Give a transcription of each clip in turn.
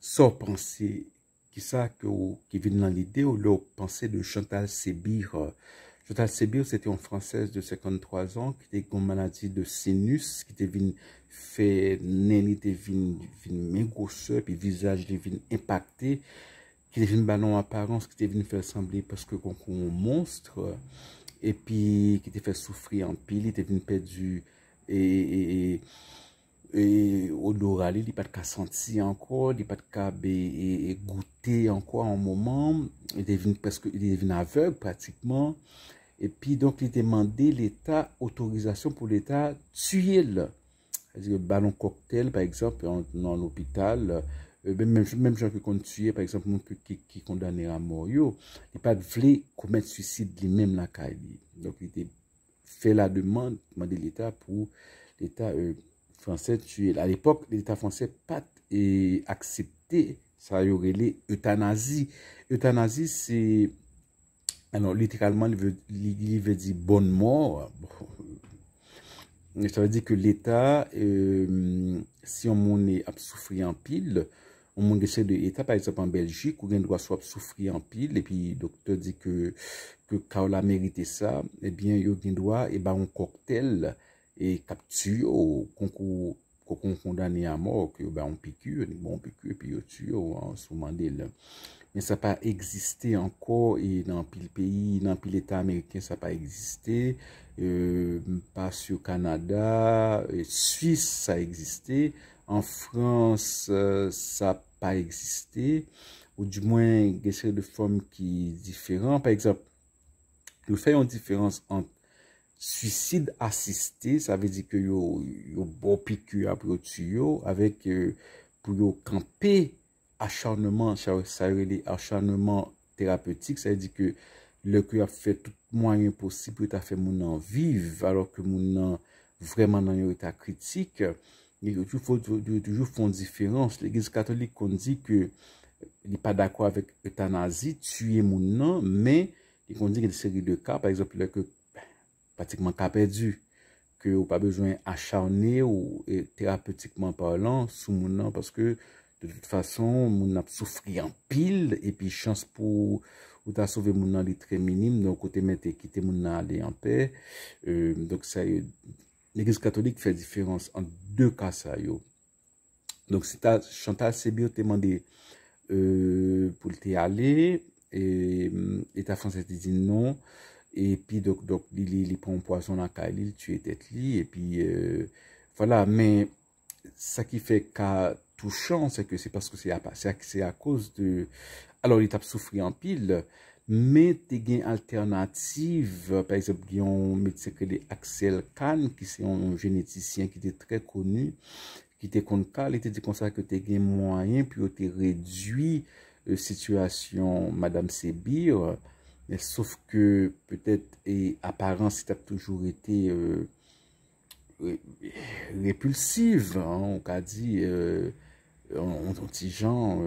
sans penser qui ça qui vient dans l'idée ou le penser de Chantal Sébir. Chantal Sébir, c'était une Française de 53 ans qui était une maladie de sinus, qui était venue faire nez, était venue grosseur, puis visage était venu impacté, qui était venu ballon apparence, qui était venu faire sembler parce que qu'on un monstre, et puis qui était fait souffrir en pile, il était venu perdu et odorat, il n'a pas de sentir encore, il n'a pas de goûter encore un moment, il est devenu presque, il est devenu aveugle pratiquement. Et puis, donc, il demandait l'État, autorisation pour l'État, tuer le. C'est-à-dire, ballon cocktail, par exemple, dans l'hôpital, même gens qui ont tué, par exemple, qui condamné à mort, il n'a pas voulu commettre suicide lui-même la Kaili. Donc, il a fait la demande, demandé l'État pour l'État français tuer. À l'époque, l'État français n'a pas accepté, ça y aurait l'euthanasie. Euthanasie, c'est. Alors, littéralement, il veut dire bonne mort. Ça veut dire que l'État, si on monde a souffri en pile, on monde essaie de l'État, par exemple en Belgique, où on doit soit souffrir en pile, et puis le docteur dit que quand on a mérité ça, eh bien, il doit, et ben, un cocktail, et capture, au concours, qu'on condamné à mort, que ben, on piqûre, et puis on tue, sous Mandela. Mais ça n'a pas existé encore et dans le pays, dans le l'État américain, ça n'a pas existé. Pas sur Canada, Suisse, ça a existé. En France, ça n'a pas existé. Ou du moins, il y a des de formes qui sont différentes. Par exemple, nous faisons une différence entre suicide assisté, ça veut dire que yo bon piqûre pour tuer avec pour camper acharnement, ça veut dire acharnement thérapeutique, ça veut dire que le cœur a fait tout moyen possible pour faire mon en vivre alors que mon vraiment dans un état critique. Il faut toujours faire une différence. L'Église catholique on dit que il n'est pas d'accord avec l'euthanasie, tuer mon mais il dit qu'il y a une série de cas, par exemple, là, que pratiquement cas perdu, que vous pas besoin acharné ou thérapeutiquement parlant sous mon nom parce que de toute façon, mon a souffert en pile et puis chance pour ou t'as sauvé mon nom est très minime donc côté mettre quitter mon nom aller en paix. Donc ça l'Église catholique fait différence en deux cas ça yo. Donc si t'as Chantal Sébir te demandé pour te aller et l'État français te dit non. Et puis, donc il prend un poison dans la caille, il tue tête li, et puis, voilà. Mais, ça qui fait qu'à touchant, c'est que c'est parce que c'est à cause de, alors, il tape souffrir en pile, mais t'es une alternative, par exemple, il y a un médecin qui est Axel Kahn, qui c'est un généticien qui était très connu, qui était contre Kahn, il était dit comme ça que t'es un moyen, puis t'es réduit, situation Madame Sébir, mais sauf que peut-être et apparence ça a toujours été répulsive, hein, on a dit en petit genre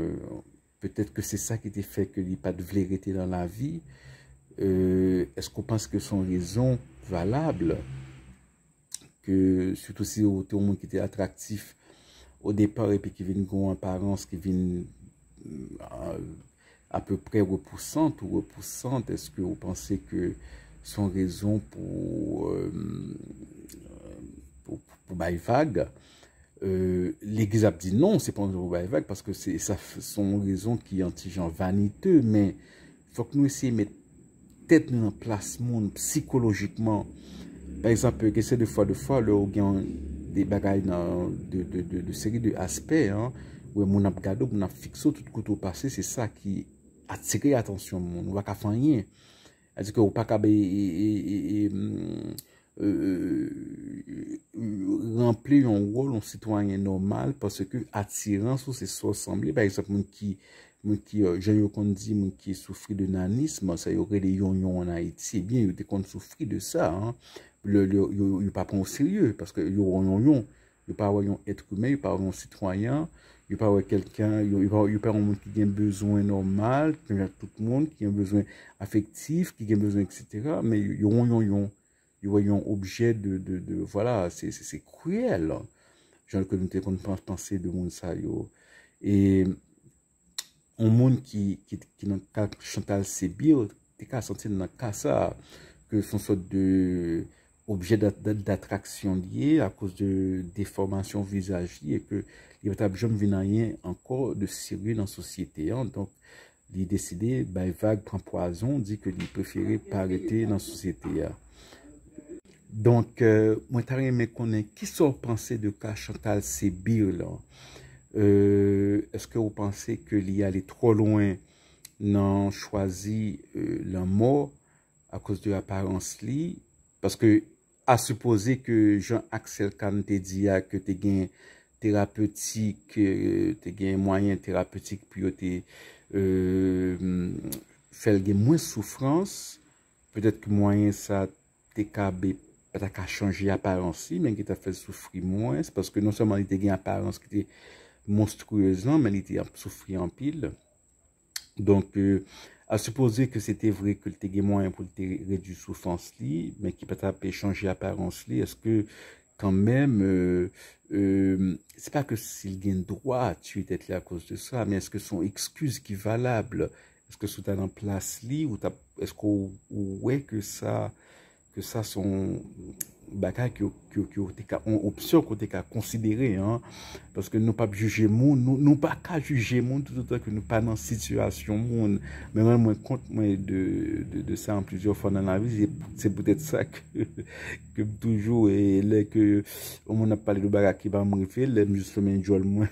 peut-être que c'est ça qui était fait que il n'y a pas de vérité dans la vie. Est-ce qu'on pense que sont raisons valables que surtout si tout le monde qui était attractif au départ et puis qui vient une apparence qui vient à peu près repoussante ou repoussante, est-ce que vous pensez que sont raisons pour vague? L'Église a dit non, c'est pas pour vague parce que ça sont raisons qui anti-gens vaniteux, mais il faut que nous essayions de mettre tête en place monde psychologiquement. Par exemple, que c'est de fois, le gain des bagailles de série de aspects, hein, où mon a regardé, mon a fixé tout couteau passé, c'est ça qui attire l'attention, on va pas faire rien. C'est-à-dire que vous pas remplir un rôle en citoyen normal parce que attirant c'est soit semblé par exemple j'ai qu'on dit mon qui souffre de nanisme ça y aurait des yon en Haïti bien il était qu'on souffre de ça hein il pas prendre au sérieux parce que yon il pas un être humain il pas un citoyen il pas quelqu'un il pas un monde qui a besoin normal tout le monde qui a besoin affectif qui a besoin etc mais yon ils voyons objet de voilà c'est cruel genre que nous te qu'on pense penser de monde ça yo et un monde qui dans cas Chantal Sébir, t'es qu'à sentir dans le cas ça, que son sorte de objet d'attraction lié à cause de déformation visagère et que il va jamais venir rien encore de sérieux dans la société. Hein. Donc, il a décidé, bah, vague prend poison, dit que il préférait pas arrêter dans la société. Hein. Donc, moi, t'as aimé connaître qui sont pensé de cas Chantal Sébir là. Est-ce que vous pensez que l'y allé trop loin dans choisi la mort à cause de l'apparence li? Parce que, à supposer que Jean-Axel Kahn te dit que tu gain thérapeutique, tu gain moyen thérapeutique, puis tu fait moins souffrance, peut-être que moyen ça t'es pas qu'à changer apparence, mais qui t'a fait souffrir moins, parce que non seulement il était gain apparence qui était monstrueusement, mais il était souffrir en pile. Donc, à supposer que c'était vrai que le te moyen pour te réduire souffrance li, mais qui peut pas changer apparence li, est-ce que quand même, c'est pas que s'il gagne droit à tuer tête là à cause de ça, mais est-ce que son excuse qui est valable, est-ce que sous en place li, ou est-ce qu'on ouais que ça sont bagay une option qu'on a considérer hein parce que nous pas juger monde nous pas qu'à juger monde tout autant que nous pas dans situation monde mais moi compte moi de ça en plusieurs fois dans la vie c'est peut-être ça que toujours et là que on a parlé de bagay qui va me refaire l'aime justement Joel moi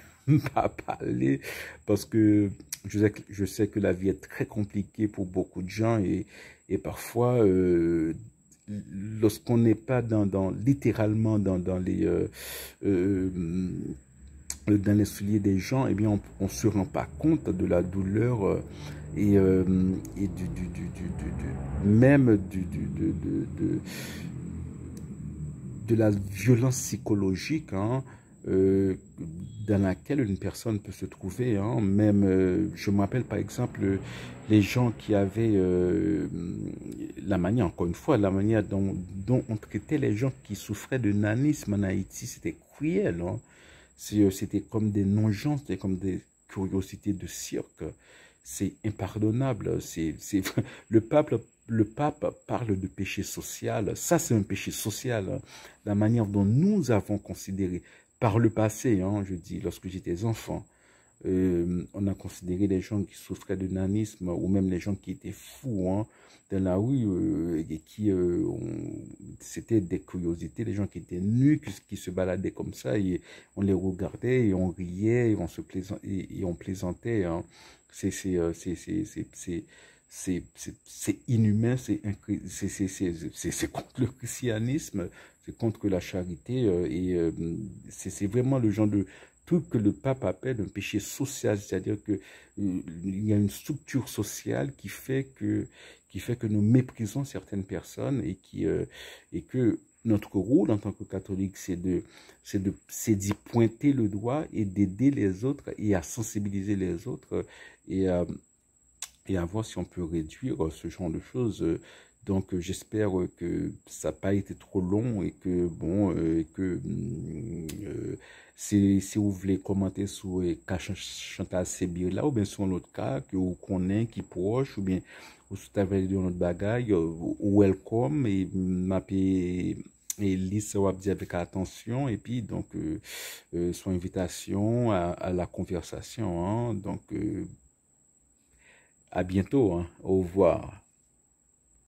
pas parler parce que je sais que la vie est très compliquée pour beaucoup de gens et parfois lorsqu'on n'est pas littéralement euh, dans les souliers des gens, eh bien, on se rend pas compte de la douleur et même de la violence psychologique hein, dans laquelle une personne peut se trouver. Hein. Même, je me rappelle par exemple les gens qui avaient la manière, encore une fois, la manière dont on traitait les gens qui souffraient de nanisme en Haïti, c'était cruel. Hein. C'était comme des non-gens, c'était comme des curiosités de cirque. C'est impardonnable. Le pape parle de péché social. Ça, c'est un péché social. Hein. La manière dont nous avons considéré par le passé, hein, je dis, lorsque j'étais enfant, on a considéré les gens qui souffraient de nanisme ou même les gens qui étaient fous hein, dans la rue et qui c'était des curiosités, les gens qui étaient nus, qui se baladaient comme ça et on les regardait et on riait et on plaisantait. Hein. C'est inhumain, c'est contre le christianisme, c'est contre la charité et c'est vraiment le genre de truc que le pape appelle un péché social, c'est-à-dire que il y a une structure sociale qui fait que nous méprisons certaines personnes et que notre rôle en tant que catholique, c'est d'y pointer le doigt et d'aider les autres et à sensibiliser les autres et à voir si on peut réduire ce genre de choses. Donc, j'espère que ça n'a pas été trop long et que, bon, si vous voulez commenter sur Chantal Sébir là, ou bien sur l'autre cas que vous connaissez, qui est proche, ou bien vous avez de notre bagaille, welcome, et m'appeler et liste wap dit avec attention, et puis, donc, son invitation à la conversation, hein, donc, à bientôt, hein, au revoir.